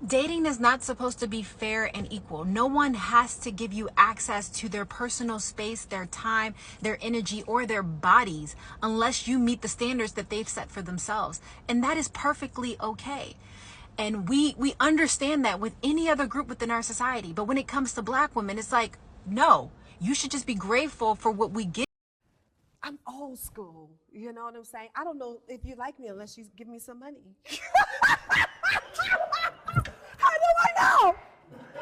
Dating is not supposed to be fair and equal. No one has to give you access to their personal space, their time, their energy, or their bodies unless you meet the standards that they've set for themselves. And that is perfectly okay. And we understand that with any other group within our society. But when it comes to Black women, it's like, no, you should just be grateful for what we get. I'm old school. You know what I'm saying? I don't know if you like me unless you give me some money. How do I know?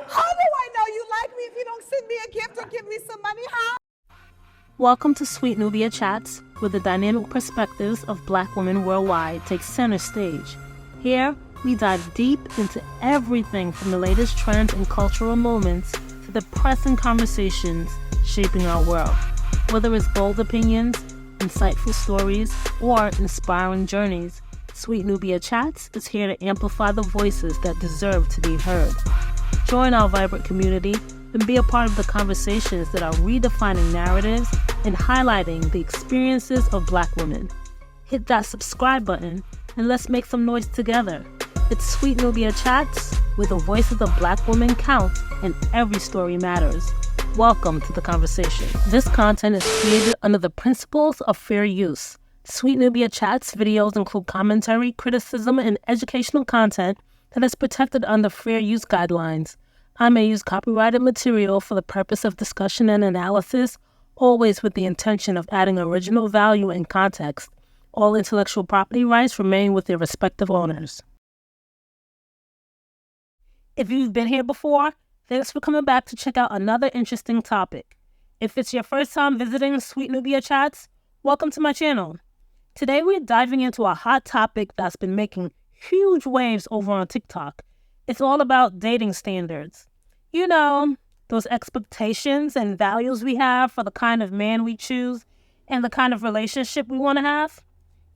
How do I know you like me if you don't send me a gift or give me some money? How? Welcome to Suite Nubia Chats, where the dynamic perspectives of Black women worldwide take center stage. Here, we dive deep into everything from the latest trends and cultural moments to the pressing conversations shaping our world. Whether it's bold opinions, insightful stories, or inspiring journeys, Suite Nubia Chats is here to amplify the voices that deserve to be heard. Join our vibrant community and be a part of the conversations that are redefining narratives and highlighting the experiences of Black women. Hit that subscribe button and let's make some noise together. It's Suite Nubia Chats, where the voices of Black women count and every story matters. Welcome to the conversation. This content is created under the principles of fair use. Suite Nubia Chats videos include commentary, criticism, and educational content that is protected under fair use guidelines. I may use copyrighted material for the purpose of discussion and analysis, always with the intention of adding original value and context. All intellectual property rights remain with their respective owners. If you've been here before, thanks for coming back to check out another interesting topic. If it's your first time visiting Suite Nubia Chats, welcome to my channel. Today we're diving into a hot topic that's been making huge waves over on TikTok. It's all about dating standards. You know, those expectations and values we have for the kind of man we choose and the kind of relationship we want to have.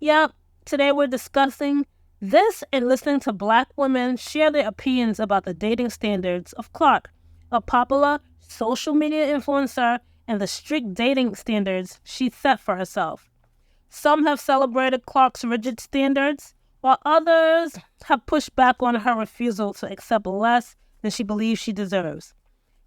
Yep, today we're discussing this and listening to Black women share their opinions about the dating standards of Clark, a popular social media influencer, and the strict dating standards she set for herself. Some have celebrated Clark's rigid standards, while others have pushed back on her refusal to accept less than she believes she deserves.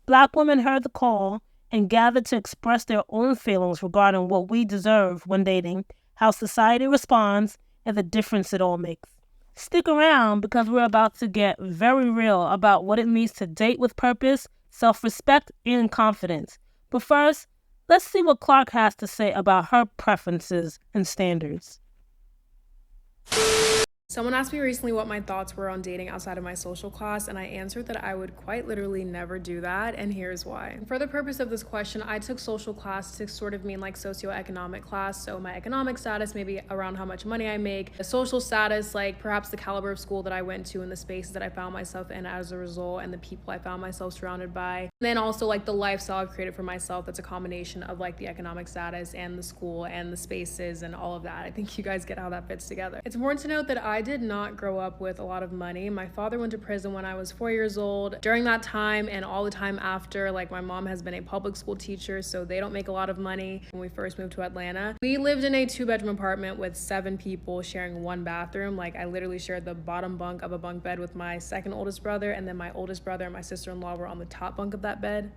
Black women heard the call and gathered to express their own feelings regarding what we deserve when dating, how society responds, and the difference it all makes. Stick around because we're about to get very real about what it means to date with purpose, self-respect, and confidence. But first, let's see what Clark has to say about her preferences and standards. Someone asked me recently what my thoughts were on dating outside of my social class, and I answered that I would quite literally never do that, and here's why. For the purpose of this question, I took social class to sort of mean like socioeconomic class, so my economic status, maybe around how much money I make, the social status, like perhaps the caliber of school that I went to and the spaces that I found myself in as a result, and the people I found myself surrounded by. And then also like the lifestyle I've created for myself that's a combination of like the economic status and the school and the spaces and all of that. I think you guys get how that fits together. It's important to note that I did not grow up with a lot of money. My father went to prison when I was 4 years old. During that time and all the time after, like my mom has been a public school teacher, so they don't make a lot of money. When we first moved to Atlanta, we lived in a 2-bedroom apartment with 7 people sharing 1 bathroom. Like I literally shared the bottom bunk of a bunk bed with my second oldest brother, and then my oldest brother and my sister-in-law were on the top bunk of that bed.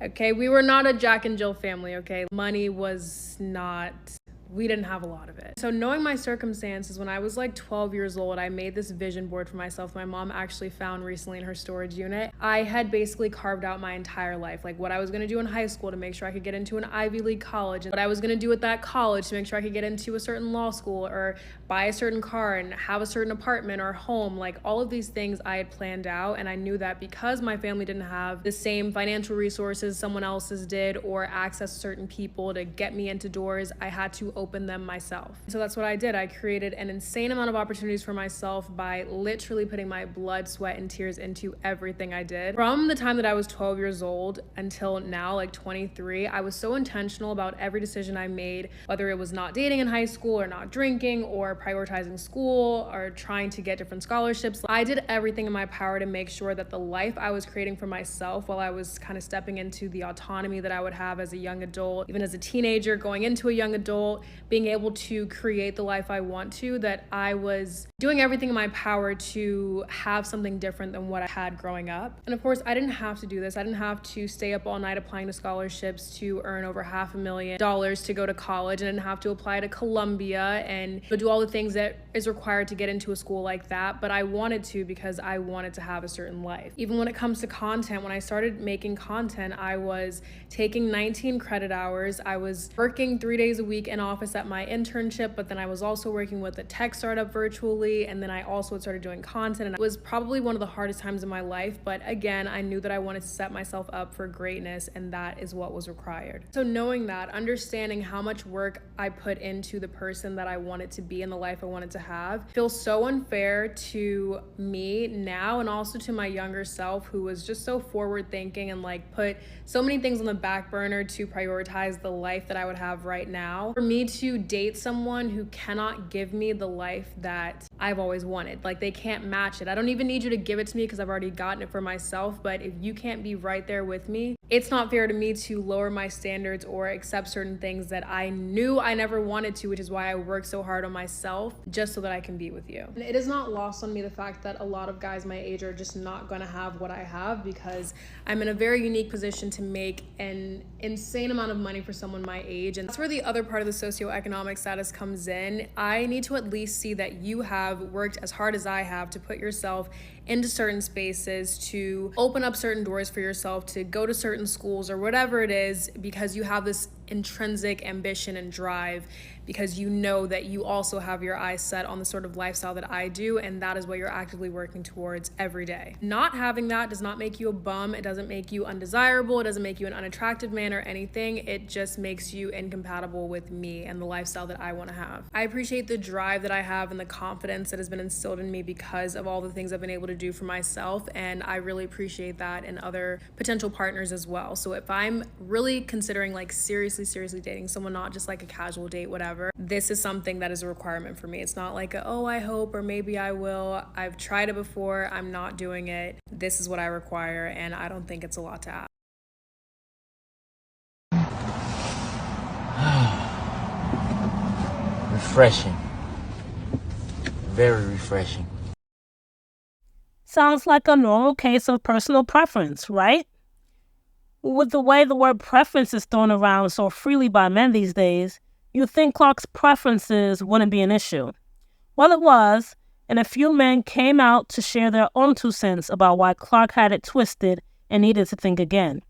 Okay, we were not a Jack and Jill family, okay? Money was not, we didn't have a lot of it. So knowing my circumstances, when I was like 12 years old, I made this vision board for myself. My mom actually found recently in her storage unit. I had basically carved out my entire life, like what I was gonna do in high school to make sure I could get into an Ivy League college, and what I was gonna do at that college to make sure I could get into a certain law school or buy a certain car and have a certain apartment or home. Like all of these things I had planned out, and I knew that because my family didn't have the same financial resources someone else's did or access to certain people to get me into doors, I had to open them myself. So that's what I did. I created an insane amount of opportunities for myself by literally putting my blood, sweat, and tears into everything I did. From the time that I was 12 years old until now, like 23, I was so intentional about every decision I made, whether it was not dating in high school or not drinking or prioritizing school or trying to get different scholarships. I did everything in my power to make sure that the life I was creating for myself while I was kind of stepping into the autonomy that I would have as a young adult, even as a teenager going into a young adult, being able to create the life I want to, that I was doing everything in my power to have something different than what I had growing up. And of course, I didn't have to do this. I didn't have to stay up all night applying to scholarships to earn over $500,000 to go to college. I didn't have to apply to Columbia and do all the things that is required to get into a school like that. But I wanted to, because I wanted to have a certain life. Even when it comes to content, when I started making content, I was taking 19 credit hours. I was working 3 days a week in office at my internship, but then I was also working with a tech startup virtually. And then I also started doing content, and it was probably one of the hardest times in my life. But again, I knew that I wanted to set myself up for greatness, and that is what was required. So knowing that, understanding how much work I put into the person that I wanted to be and the life I wanted to have feels so unfair to me now, and also to my younger self, who was just so forward thinking and like put so many things on the back burner to prioritize the life that I would have right now. For me to date someone who cannot give me the life that I've always wanted, like they can't match it. I don't even need you to give it to me because I've already gotten it for myself. But if you can't be right there with me, it's not fair to me to lower my standards or accept certain things that I knew I never wanted to, which is why I work so hard on myself just so that I can be with you. And it is not lost on me the fact that a lot of guys my age are just not going to have what I have, because I'm in a very unique position to make an insane amount of money for someone my age. And that's where the other part of the socioeconomic status comes in. I need to at least see that you have worked as hard as I have to put yourself into certain spaces, to open up certain doors for yourself, to go to certain schools or whatever it is, because you have this intrinsic ambition and drive, because you know that you also have your eyes set on the sort of lifestyle that I do, and that is what you're actively working towards every day. Not having that does not make you a bum. It doesn't make you undesirable. It doesn't make you an unattractive man or anything. It just makes you incompatible with me and the lifestyle that I want to have. I appreciate the drive that I have and the confidence that has been instilled in me because of all the things I've been able to do for myself, and I really appreciate that in other potential partners as well. So if I'm really considering like seriously dating someone, not just like a casual date, whatever, this is something that is a requirement for me. It's not like oh, I hope, or maybe I will. I've tried it before. I'm not doing it. This is what I require, and I don't think it's a lot to ask. Refreshing. Very refreshing. Sounds like a normal case of personal preference, right? With the way the word preference is thrown around so freely by men these days, you'd think Clark's preferences wouldn't be an issue. Well, it was, and a few men came out to share their own 2 cents about why Clark had it twisted and needed to think again.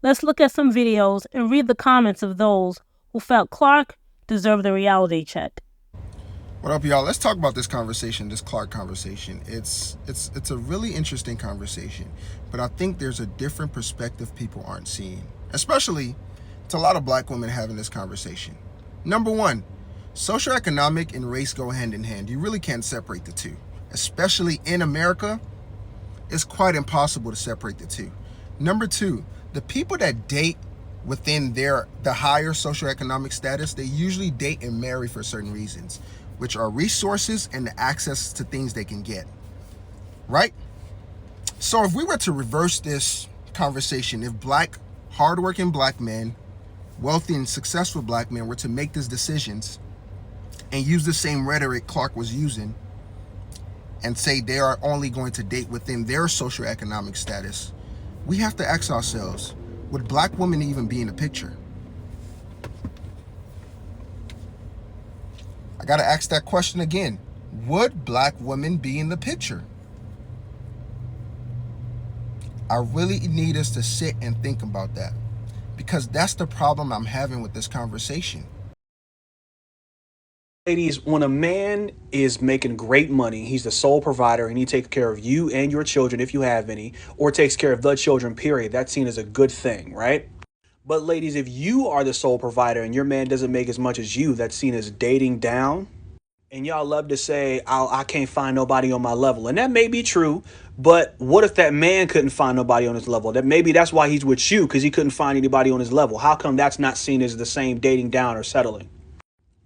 Let's look at some videos and read the comments of those who felt Clark deserved a reality check. What up, y'all? Let's talk about this conversation, this Clark conversation. It's a really interesting conversation, but I think there's a different perspective people aren't seeing, especially to a lot of black women having this conversation. Number one, socioeconomic and race go hand in hand. You really can't separate the two, especially in America. It's quite impossible to separate the two. Number two, the people that date within the higher socioeconomic status, they usually date and marry for certain reasons, which are resources and the access to things they can get, right? So if we were to reverse this conversation, if hardworking black men, wealthy and successful black men were to make these decisions and use the same rhetoric Clark was using and say they are only going to date within their socioeconomic status, we have to ask ourselves, would black women even be in the picture? I gotta ask that question again. Would black women be in the picture? I really need us to sit and think about that, because that's the problem I'm having with this conversation. Ladies, when a man is making great money, he's the sole provider and he takes care of you and your children, if you have any, or takes care of the children, period, that's seen as a good thing, right? But ladies, if you are the sole provider and your man doesn't make as much as you, that's seen as dating down. And y'all love to say, I can't find nobody on my level. And that may be true, but what if that man couldn't find nobody on his level? That maybe that's why he's with you, because he couldn't find anybody on his level. How come that's not seen as the same dating down or settling?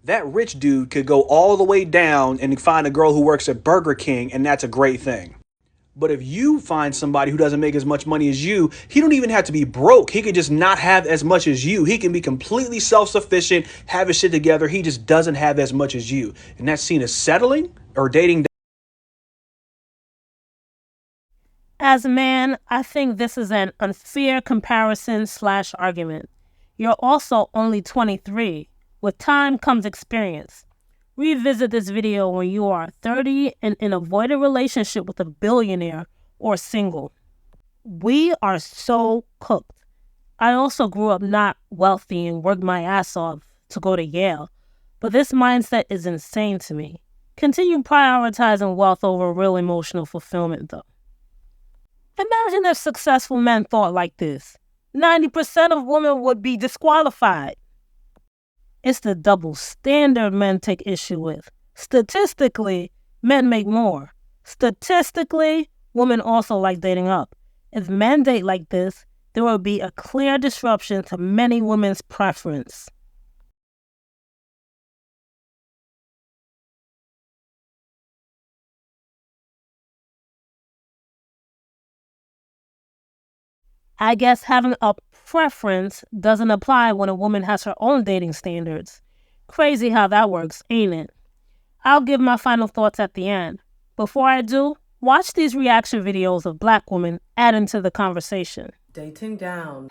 That rich dude could go all the way down and find a girl who works at Burger King, and that's a great thing. But if you find somebody who doesn't make as much money as you, he don't even have to be broke. He could just not have as much as you. He can be completely self-sufficient, have his shit together. He just doesn't have as much as you. And that's seen as settling or dating. As a man, I think this is an unfair comparison / argument. You're also only 23. With time comes experience. Revisit this video when you are 30 and in a voided relationship with a billionaire or single. We are so cooked. I also grew up not wealthy and worked my ass off to go to Yale, but this mindset is insane to me. Continue prioritizing wealth over real emotional fulfillment, though. Imagine if successful men thought like this. 90% of women would be disqualified. It's the double standard men take issue with. Statistically, men make more. Statistically, women also like dating up. If men date like this, there will be a clear disruption to many women's preference. I guess having a preference doesn't apply when a woman has her own dating standards. Crazy how that works, ain't it? I'll give my final thoughts at the end. Before I do, watch these reaction videos of Black women adding to the conversation. Dating down.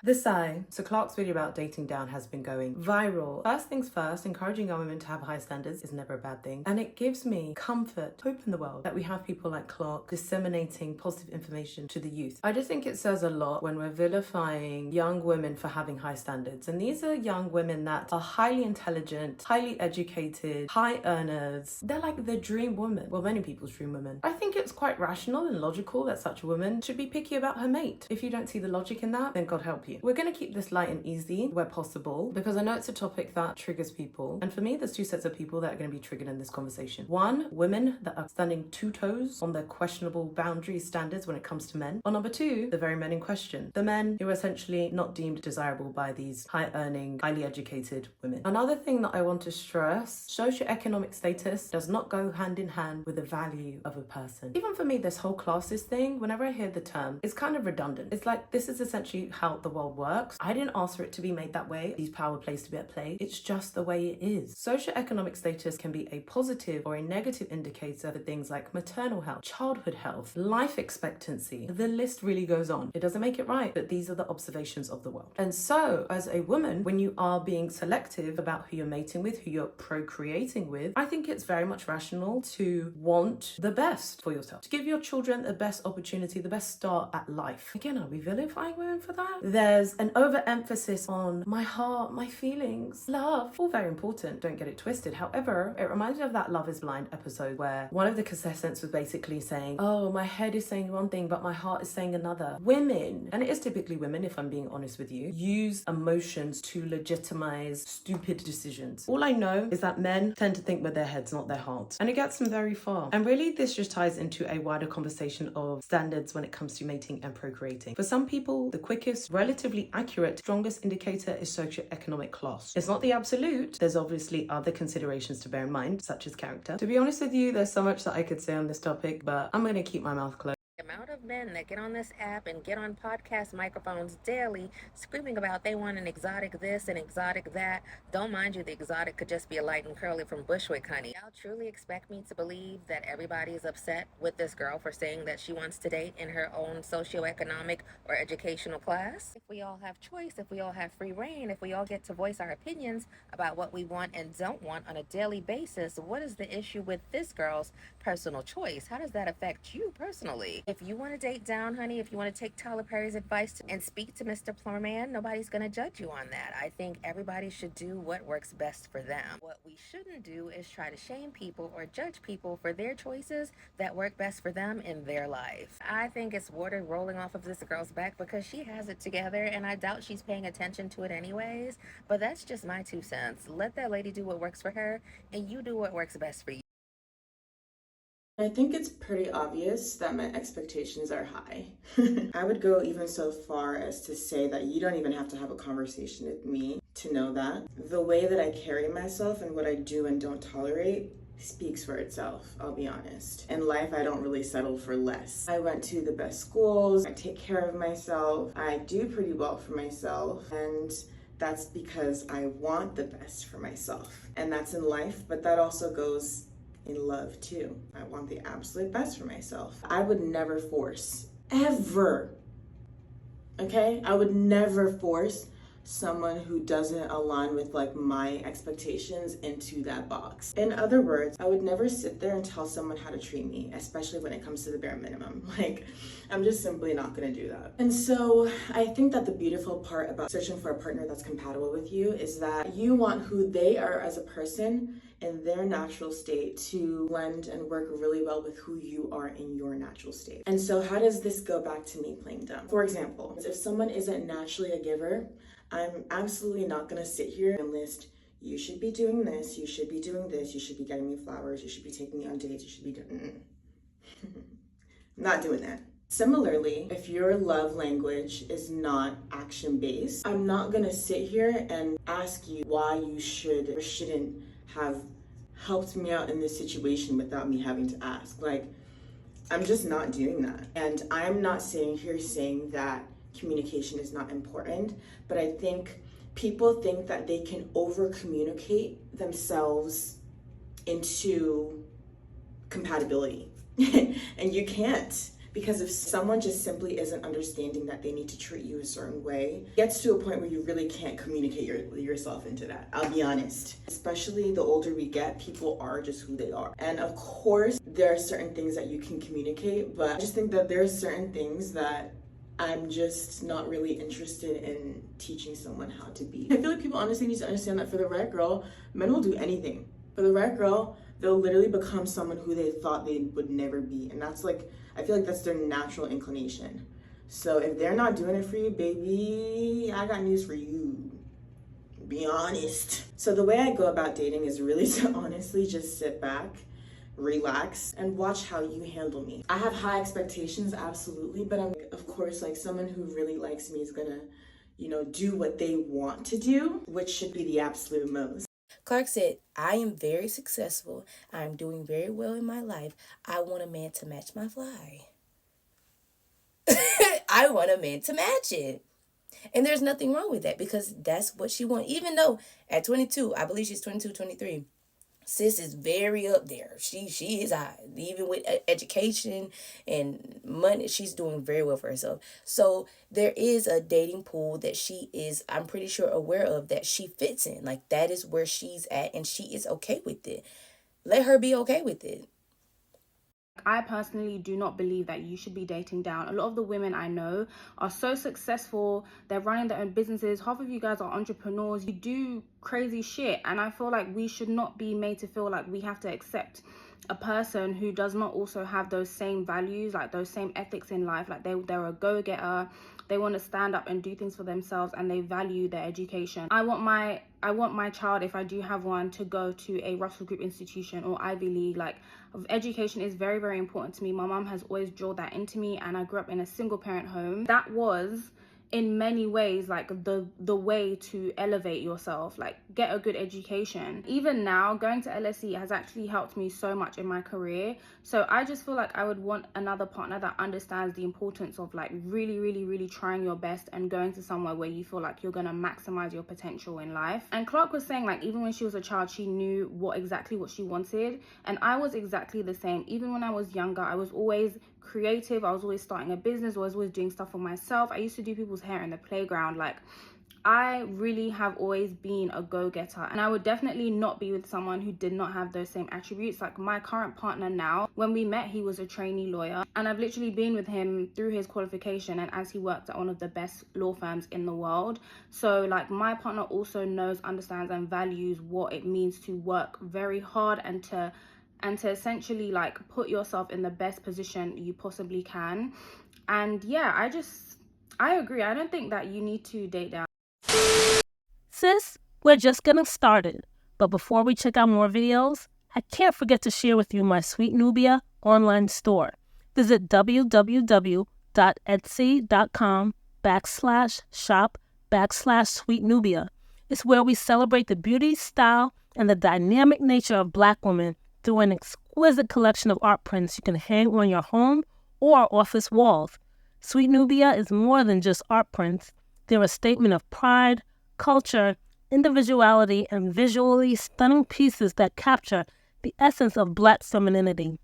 This so Clark's video about dating down has been going viral. First things first, encouraging young women to have high standards is never a bad thing. And it gives me comfort, hope in the world that we have people like Clark disseminating positive information to the youth. I just think it says a lot when we're vilifying young women for having high standards. And these are young women that are highly intelligent, highly educated, high earners. They're like the dream woman. Well, many people's dream woman. I think it's quite rational and logical that such a woman should be picky about her mate. If you don't see the logic in that, then God help you. We're going to keep this light and easy where possible because I know it's a topic that triggers people. And for me, there's two sets of people that are going to be triggered in this conversation. One, women that are standing 2 toes on their questionable boundary standards when it comes to men. Or number two, the very men in question. The men who are essentially not deemed desirable by these high-earning, highly educated women. Another thing that I want to stress, socioeconomic status does not go hand in hand with the value of a person. Even for me, this whole classes thing, whenever I hear the term, it's kind of redundant. It's like, this is essentially how the world works. I didn't ask for it to be made that way, these power plays to be at play. It's just the way it is. Socioeconomic status can be a positive or a negative indicator for things like maternal health, childhood health, life expectancy. The list really goes on. It doesn't make it right, but these are the observations of the world. And so, as a woman, when you are being selective about who you're mating with, who you're procreating with, I think it's very much rational to want the best for yourself, to give your children the best opportunity, the best start at life. Again, are we vilifying women for that? There's an overemphasis on my heart, my feelings, love, all very important, don't get it twisted. However, it reminds me of that Love is Blind episode where one of the contestants was basically saying, oh, my head is saying one thing, but my heart is saying another. Women, and it is typically women, if I'm being honest with you, use emotions to legitimize stupid decisions. All I know is that men tend to think with their heads, not their hearts. And it gets them very far. And really, this just ties into a wider conversation of standards when it comes to mating and procreating. For some people, the quickest, relatively accurate, strongest indicator is socioeconomic class. It's not the absolute. There's obviously other considerations to bear in mind, such as character. To be honest with you, there's so much that I could say on this topic, but I'm going to keep my mouth closed. The amount of men that get on this app and get on podcast microphones daily screaming about they want an exotic this and exotic that. Don't mind you, the exotic could just be a light and curly from Bushwick, honey. Y'all truly expect me to believe that everybody is upset with this girl for saying that she wants to date in her own socioeconomic or educational class? If we all have choice, if we all have free reign, if we all get to voice our opinions about what we want and don't want on a daily basis, what is the issue with this girl's personal choice? How does that affect you personally? If you want to date down, honey, if you want to take Tyler Perry's advice and speak to Mr. Plumberman, nobody's going to judge you on that. I think everybody should do what works best for them. What we shouldn't do is try to shame people or judge people for their choices that work best for them in their life. I think it's water rolling off of this girl's back because she has it together, and I doubt she's paying attention to it anyways, but that's just my 2 cents. Let that lady do what works for her, and you do what works best for you. I think it's pretty obvious that my expectations are high. I would go even so far as to say that you don't even have to have a conversation with me to know that. The way that I carry myself and what I do and don't tolerate speaks for itself, I'll be honest. In life, I don't really settle for less. I went to the best schools, I take care of myself, I do pretty well for myself, and that's because I want the best for myself. And that's in life, but that also goes in love too. I want the absolute best for myself. I would never force, ever, okay? I would never force someone who doesn't align with like my expectations into that box. In other words, I would never sit there and tell someone how to treat me, especially when it comes to the bare minimum. Like, I'm just simply not gonna do that. And so I think that the beautiful part about searching for a partner that's compatible with you is that you want who they are as a person in their natural state to blend and work really well with who you are in your natural state. And so how does this go back to me playing dumb? For example, if someone isn't naturally a giver, I'm absolutely not gonna sit here and list, you should be doing this, you should be doing this, you should be getting me flowers, you should be taking me on dates, you should be doing, I'm not doing that. Similarly, if your love language is not action-based, I'm not gonna sit here and ask you why you should or shouldn't have helped me out in this situation without me having to ask. Like, I'm just not doing that. And I'm not sitting here saying that communication is not important, but I think people think that they can over communicate themselves into compatibility. And you can't, because if someone just simply isn't understanding that they need to treat you a certain way, it gets to a point where you really can't communicate yourself into that. I'll be honest. Especially the older we get, people are just who they are. And of course, there are certain things that you can communicate, but I just think that there are certain things that I'm just not really interested in teaching someone how to be. I feel like people honestly need to understand that for the right girl, men will do anything. For the right girl, they'll literally become someone who they thought they would never be. And that's like, I feel like that's their natural inclination. So if they're not doing it for you, baby, I got news for you. Be honest. So the way I go about dating is really to honestly just sit back, relax, and watch how you handle me. I have high expectations, absolutely, but I'm, of course, like someone who really likes me is gonna, do what they want to do, which should be the absolute most. Clark said, I am very successful. I'm doing very well in my life. I want a man to match my fly. I want a man to match it. And there's nothing wrong with that because that's what she wants. Even though at 22, I believe she's 22, 23, sis is very up there. She is high. Even with education and money, she's doing very well for herself. So there is a dating pool that she is, I'm pretty sure, aware of that she fits in. Like, that is where she's at and she is okay with it. Let her be okay with it. I personally do not believe that you should be dating down. A lot of the women I know are so successful. They're running their own businesses. Half of you guys are entrepreneurs. You do crazy shit. And I feel like we should not be made to feel like we have to accept a person who does not also have those same values, like those same ethics in life. Like they're a go-getter. They want to stand up and do things for themselves and they value their education. I want my child, if I do have one, to go to a Russell Group institution or Ivy League. Like, education is very, very important to me. My mom has always drilled that into me, and I grew up in a single parent home. That was in many ways like the way to elevate yourself, like get a good education. Even now, going to LSE has actually helped me so much in my career. So I just feel like I would want another partner that understands the importance of like really, really, really trying your best and going to somewhere where you feel like you're gonna maximize your potential in life. And Clark was saying, like, even when she was a child, she knew exactly what she wanted, and I was exactly the same. Even when I was younger, I was always creative. I was always starting a business. I was always doing stuff for myself. I used to do people's hair in the playground. Like, I really have always been a go-getter, and I would definitely not be with someone who did not have those same attributes. Like my current partner now, when we met, he was a trainee lawyer, and I've literally been with him through his qualification and as he worked at one of the best law firms in the world. So like, my partner also knows, understands, and values what it means to work very hard and to essentially like put yourself in the best position you possibly can. And yeah, I agree. I don't think that you need to date down. Sis, we're just getting started. But before we check out more videos, I can't forget to share with you my Suite Nubia online store. Visit www.etsy.com/shop/Suite Nubia. It's where we celebrate the beauty, style, and the dynamic nature of Black women through an exquisite collection of art prints you can hang on your home or office walls. Suite Nubia is more than just art prints. They're a statement of pride, culture, individuality, and visually stunning pieces that capture the essence of Black femininity.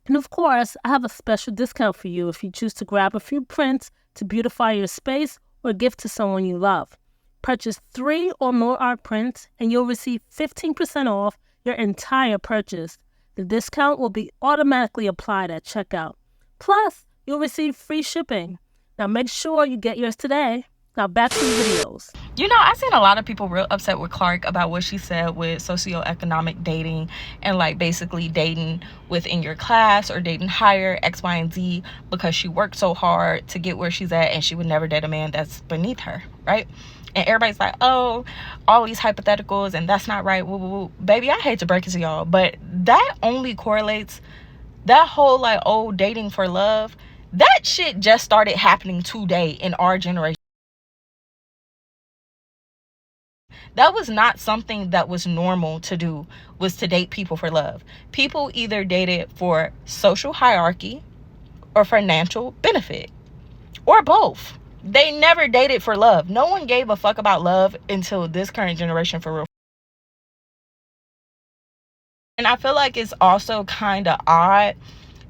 And of course, I have a special discount for you if you choose to grab a few prints to beautify your space or gift to someone you love. Purchase 3 or more art prints and you'll receive 15% off your entire purchase. The discount will be automatically applied at checkout. Plus, you'll receive free shipping. Now make sure you get yours today. Now back to the videos. You know, I've seen a lot of people real upset with Clark about what she said with socioeconomic dating and like basically dating within your class or dating higher X, Y, and Z because she worked so hard to get where she's at and she would never date a man that's beneath her, right? And everybody's like, oh, all these hypotheticals and that's not right. Woo, woo, woo. Baby, I hate to break it to y'all, but that only correlates, that whole like old dating for love, that shit just started happening today in our generation. That was not something that was normal to do, was to date people for love. People either dated for social hierarchy or financial benefit or both. They never dated for love. No one gave a fuck about love until this current generation, for real. And I feel like it's also kind of odd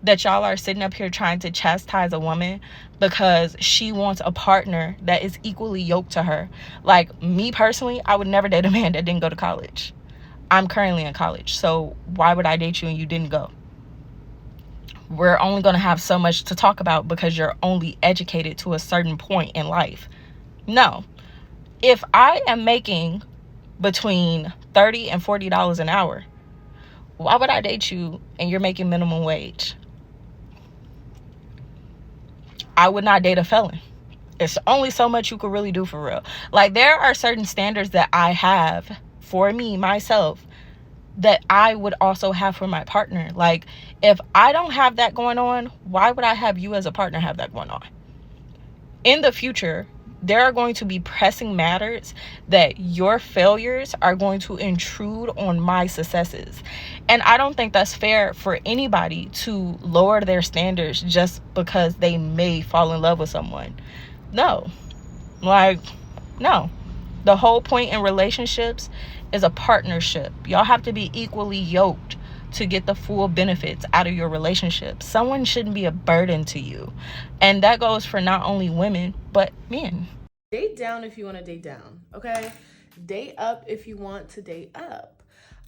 that y'all are sitting up here trying to chastise a woman because she wants a partner that is equally yoked to her. Like me personally, I would never date a man that didn't go to college. I'm currently in college, so why would I date you and you didn't go? We're only going to have so much to talk about because you're only educated to a certain point in life. No. If I am making between $30 and $40 an hour, why would I date you and you're making minimum wage? I would not date a felon. It's only so much you could really do, for real. Like, there are certain standards that I have for me, myself, that I would also have for my partner. Like, if I don't have that going on, why would I have you as a partner have that going on? In the future, there are going to be pressing matters that your failures are going to intrude on my successes. And I don't think that's fair for anybody to lower their standards just because they may fall in love with someone. No. Like, no. The whole point in relationships is a partnership. Y'all have to be equally yoked to get the full benefits out of your relationship. Someone shouldn't be a burden to you. And that goes for not only women, but men. Date down if you want to date down, okay? Date up if you want to date up.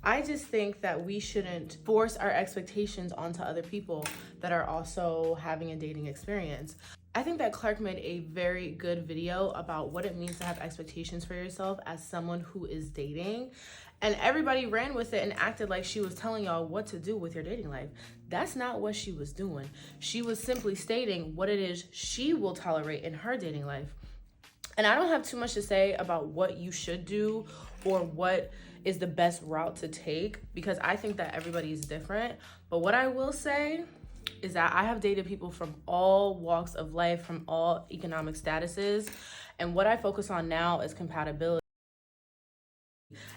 I just think that we shouldn't force our expectations onto other people that are also having a dating experience. I think that Clark made a very good video about what it means to have expectations for yourself as someone who is dating. And everybody ran with it and acted like she was telling y'all what to do with your dating life. That's not what she was doing. She was simply stating what it is she will tolerate in her dating life. And I don't have too much to say about what you should do or what is the best route to take, because I think that everybody is different. But what I will say is that I have dated people from all walks of life, from all economic statuses. And what I focus on now is compatibility.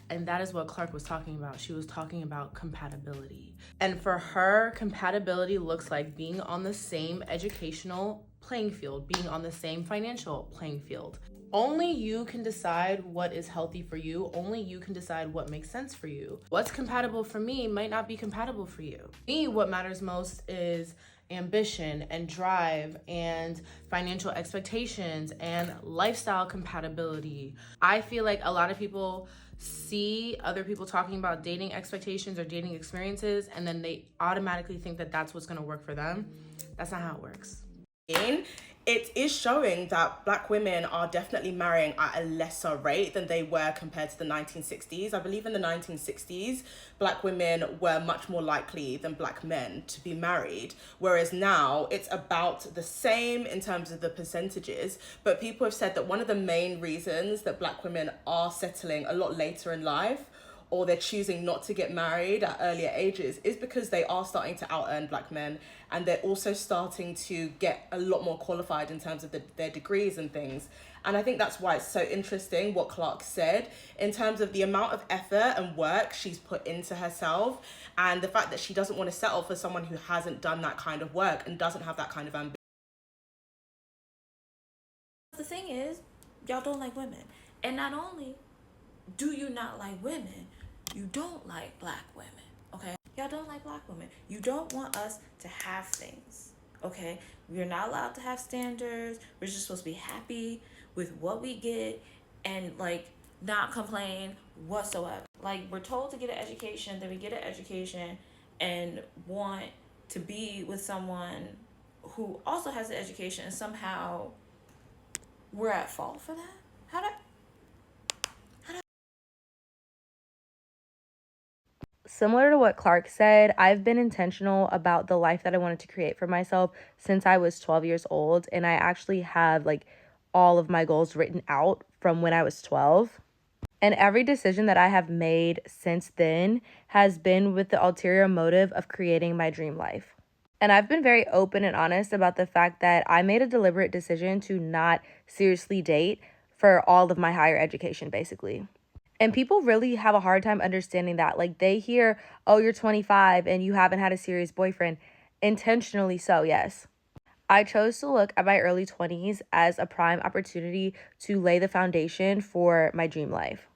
And that is what Clark was talking about. She was talking about compatibility. And for her, compatibility looks like being on the same educational playing field, being on the same financial playing field. Only you can decide what is healthy for you. Only you can decide what makes sense for you. What's compatible for me might not be compatible for you. Me, what matters most is ambition and drive and financial expectations and lifestyle compatibility. I feel like a lot of people see other people talking about dating expectations or dating experiences, and then they automatically think that that's what's going to work for them. That's not how it works. It is showing that Black women are definitely marrying at a lesser rate than they were compared to the 1960s. I believe in the 1960s, Black women were much more likely than Black men to be married, whereas now it's about the same in terms of the percentages. But people have said that one of the main reasons that Black women are settling a lot later in life or they're choosing not to get married at earlier ages is because they are starting to out earn black men, and they're also starting to get a lot more qualified in terms of their degrees and things. And I think that's why it's so interesting what Clark said in terms of the amount of effort and work she's put into herself, and the fact that she doesn't want to settle for someone who hasn't done that kind of work and doesn't have that kind of ambition. The thing is, y'all don't like women. And not only do you not like women, you don't like black women, okay? Y'all don't like black women. You don't want us to have things, okay? We're not allowed to have standards. We're just supposed to be happy with what we get and, like, not complain whatsoever. Like, we're told to get an education, then we get an education and want to be with someone who also has an education, and somehow we're at fault for that? How did... Similar to what Clark said, I've been intentional about the life that I wanted to create for myself since I was 12 years old. And I actually have like all of my goals written out from when I was 12. And every decision that I have made since then has been with the ulterior motive of creating my dream life. And I've been very open and honest about the fact that I made a deliberate decision to not seriously date for all of my higher education, basically. And people really have a hard time understanding that. Like, they hear, oh, you're 25 and you haven't had a serious boyfriend. Intentionally so, yes. I chose to look at my early 20s as a prime opportunity to lay the foundation for my dream life.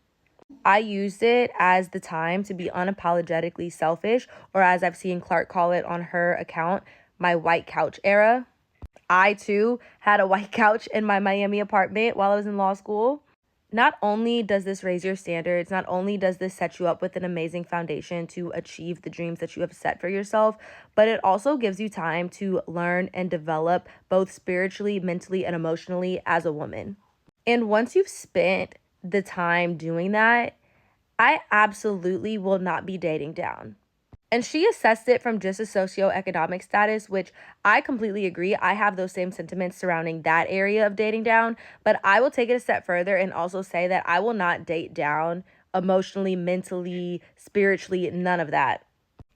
I used it as the time to be unapologetically selfish, or as I've seen Clark call it on her account, my white couch era. I, too, had a white couch in my Miami apartment while I was in law school. Not only does this raise your standards, not only does this set you up with an amazing foundation to achieve the dreams that you have set for yourself, but it also gives you time to learn and develop both spiritually, mentally, and emotionally as a woman. And once you've spent the time doing that, I absolutely will not be dating down. And she assessed it from just a socioeconomic status, which I completely agree. I have those same sentiments surrounding that area of dating down. But I will take it a step further and also say that I will not date down emotionally, mentally, spiritually, none of that.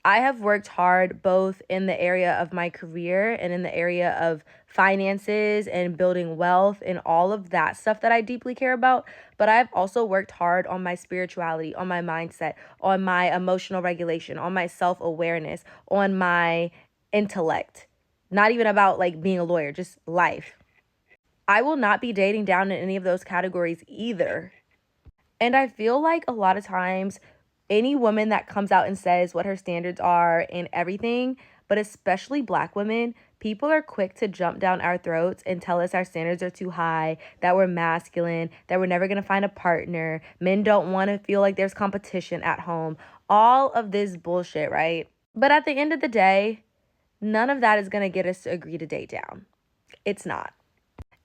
I have worked hard both in the area of my career and in the area of finances and building wealth and all of that stuff that I deeply care about. But I've also worked hard on my spirituality, on my mindset, on my emotional regulation, on my self-awareness, on my intellect. Not even about like being a lawyer, just life. I will not be dating down in any of those categories either. And I feel like a lot of times any woman that comes out and says what her standards are and everything, but especially black women, people are quick to jump down our throats and tell us our standards are too high, that we're masculine, that we're never going to find a partner, men don't want to feel like there's competition at home, all of this bullshit, right? But at the end of the day, none of that is going to get us to agree to date down. It's not.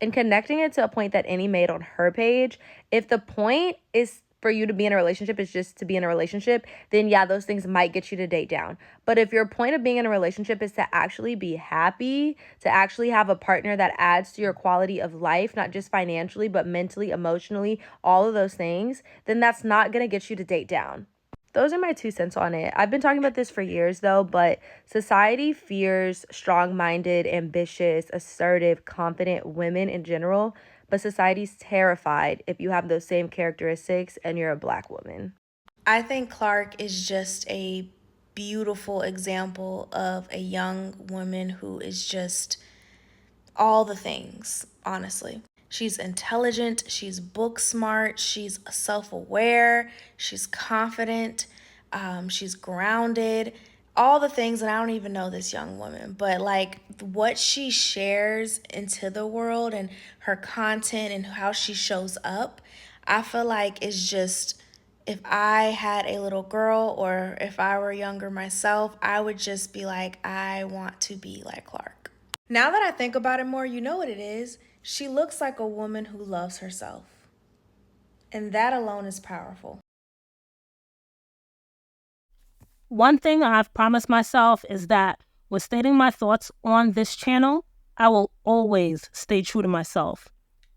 And connecting it to a point that Annie made on her page, if the point is for you to be in a relationship is just to be in a relationship, then yeah, those things might get you to date down. But if your point of being in a relationship is to actually be happy, to actually have a partner that adds to your quality of life, not just financially, but mentally, emotionally, all of those things, then that's not going to get you to date down. Those are my 2 cents on it. I've been talking about this for years though, but society fears strong-minded, ambitious, assertive, confident women in general. But society's terrified if you have those same characteristics and you're a black woman. I think Clark is just a beautiful example of a young woman who is just all the things, honestly. She's intelligent, she's book smart, she's self-aware, she's confident, she's grounded, all the things. And I don't even know this young woman, but like what she shares into the world and her content and how she shows up, I feel like is just, if I had a little girl or if I were younger myself, I would just be like, I want to be like Clark. Now that I think about it more, you know what it is? She looks like a woman who loves herself. And that alone is powerful. One thing I've promised myself is that with stating my thoughts on this channel, I will always stay true to myself.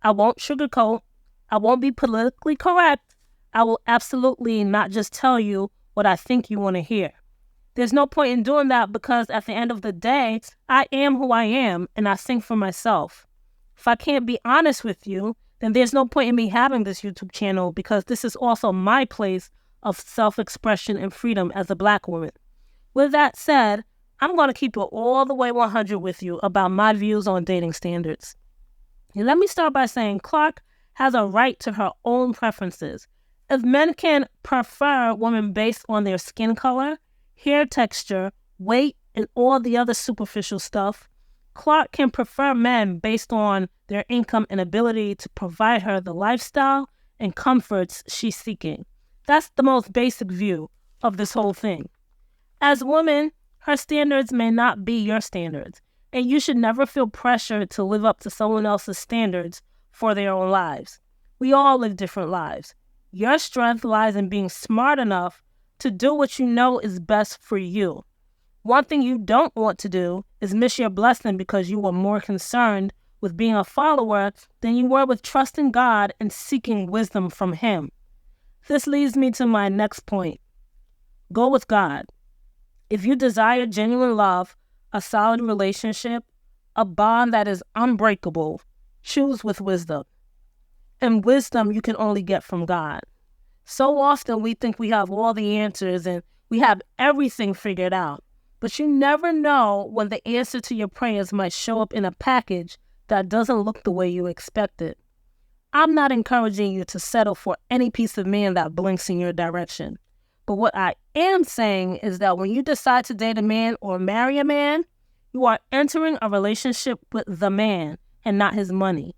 I won't sugarcoat. I won't be politically correct. I will absolutely not just tell you what I think you want to hear. There's no point in doing that because at the end of the day, I am who I am and I sing for myself. If I can't be honest with you, then there's no point in me having this YouTube channel because this is also my place of self-expression and freedom as a Black woman. With that said, I'm going to keep it all the way 100 with you about my views on dating standards. And let me start by saying Clark has a right to her own preferences. If men can prefer women based on their skin color, hair texture, weight, and all the other superficial stuff, Clark can prefer men based on their income and ability to provide her the lifestyle and comforts she's seeking. That's the most basic view of this whole thing. As women, her standards may not be your standards, and you should never feel pressured to live up to someone else's standards for their own lives. We all live different lives. Your strength lies in being smart enough to do what you know is best for you. One thing you don't want to do is miss your blessing because you were more concerned with being a follower than you were with trusting God and seeking wisdom from Him. This leads me to my next point. Go with God. If you desire genuine love, a solid relationship, a bond that is unbreakable, choose with wisdom. And wisdom you can only get from God. So often we think we have all the answers and we have everything figured out. But you never know when the answer to your prayers might show up in a package that doesn't look the way you expected. I'm not encouraging you to settle for any piece of man that blinks in your direction. But what I am saying is that when you decide to date a man or marry a man, you are entering a relationship with the man and not his money.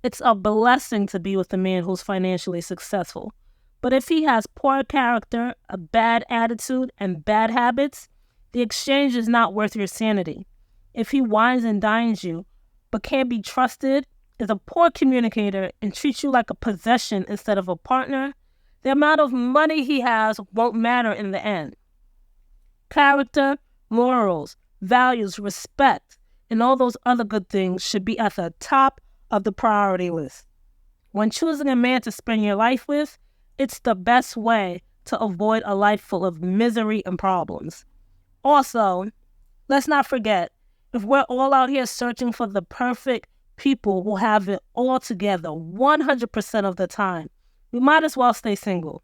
It's a blessing to be with a man who's financially successful. But if he has poor character, a bad attitude, and bad habits, the exchange is not worth your sanity. If he wines and dines you, but can't be trusted, is a poor communicator, and treats you like a possession instead of a partner, the amount of money he has won't matter in the end. Character, morals, values, respect, and all those other good things should be at the top of the priority list. When choosing a man to spend your life with, it's the best way to avoid a life full of misery and problems. Also, let's not forget, if we're all out here searching for the perfect people who have it all together 100% of the time, we might as well stay single.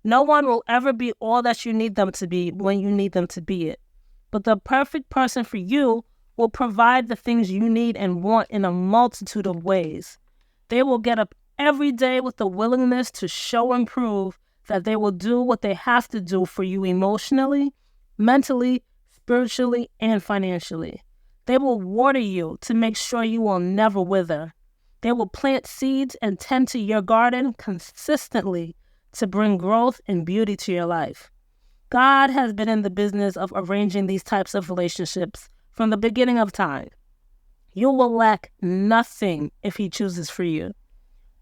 No one will ever be all that you need them to be when you need them to be it. But the perfect person for you will provide the things you need and want in a multitude of ways. They will get up every day with the willingness to show and prove that they will do what they have to do for you emotionally, mentally, spiritually, and financially. They will water you to make sure you will never wither. They will plant seeds and tend to your garden consistently to bring growth and beauty to your life. God has been in the business of arranging these types of relationships from the beginning of time. You will lack nothing if He chooses for you.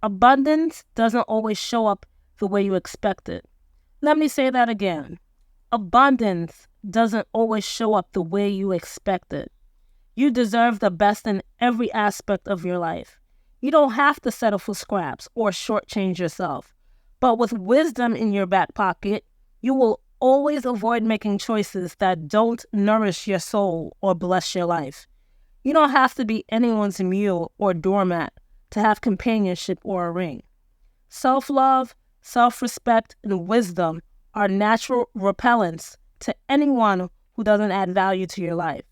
Abundance doesn't always show up the way you expect it. Let me say that again. Abundance doesn't always show up the way you expect it. You deserve the best in every aspect of your life. You don't have to settle for scraps or shortchange yourself. But with wisdom in your back pocket, you will always avoid making choices that don't nourish your soul or bless your life. You don't have to be anyone's mule or doormat to have companionship or a ring. Self-love, self-respect, and wisdom are natural repellents to anyone who doesn't add value to your life.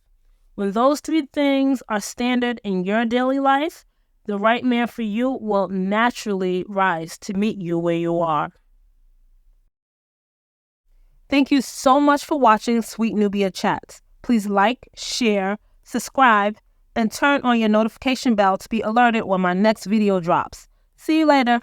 When those three things are standard in your daily life, the right man for you will naturally rise to meet you where you are. Thank you so much for watching Suite Nubia Chats. Please like, share, subscribe, and turn on your notification bell to be alerted when my next video drops. See you later.